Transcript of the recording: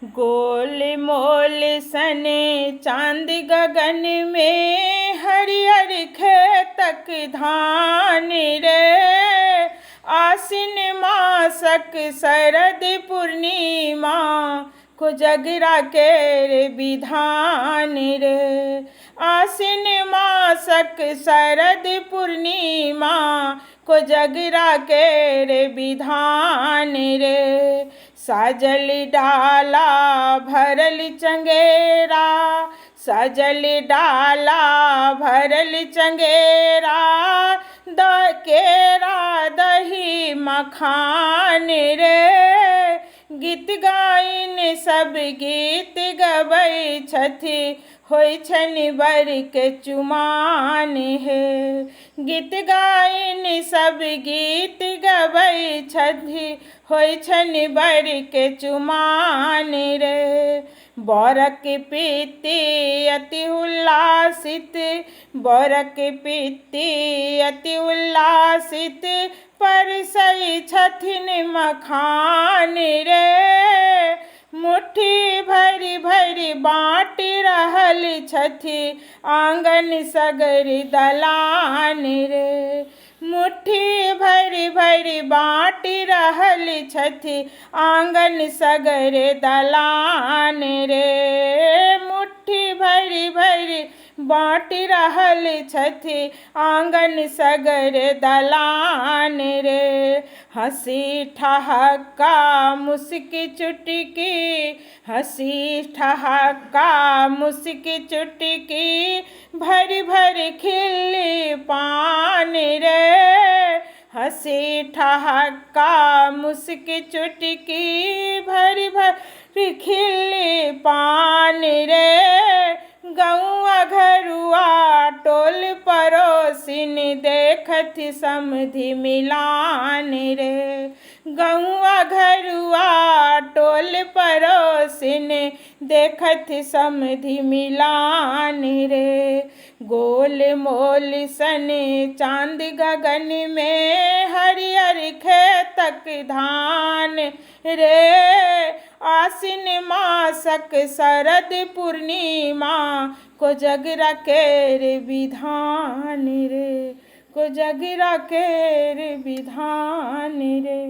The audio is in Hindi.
गोल मोल सने चांद गगन में, हरियर खेतक धान रे। आसिन मासक शरद पूर्णिमा, कोजगरा केर विधान रे। आसिन मासक शरद पूर्णिमा, कोजगरा केर विधान रे। साजल डाला भरल चंगेरा, साजल डाला भरल चंगेरा। केरा दही मखान रे। गीत गाइन सब गीत गबै छथि, होइ छनि बरक चुमाओन हे। गीत गाइन सब गीत गबै छथि, होइ छनि बरक चुमाओन रे। बरक पीती अति उल्लासित, बरक पीती अति उल्लासित। परसै छथिन मखान रे। मुट्ठी भरि भरि बाँटि रहल छथि, आंगन सगर दलान रे। मुट्ठी भरि भरि बाँटि रहल छथि, आंगन सगर दलान रे। मुट्ठी भरि भरि बाँटि रहल छथि, आंगन सगर दलान रे। हँसी ठहाका मुस्की चुटकी, हँसी ठहाका मुस्की चुटकी। भरि भरि खिल्ली पान रे। हँसी ठहाका मुस्की चुटकी, भरि भरि खिल्ली पान रे। गौआ घरुआ टोल पड़ोसिन, देखथि समधि मिलान रे। गौआ घरुआ टोल पड़ोसिन, देखथि समधि मिलान रे। गोल मोल सने चांद गगन में, हरियर खेतक धान रे। आसिन मासक शरद पूर्णिमा, कोजगरा केर विधान रे। कोजगरा केर विधान रे।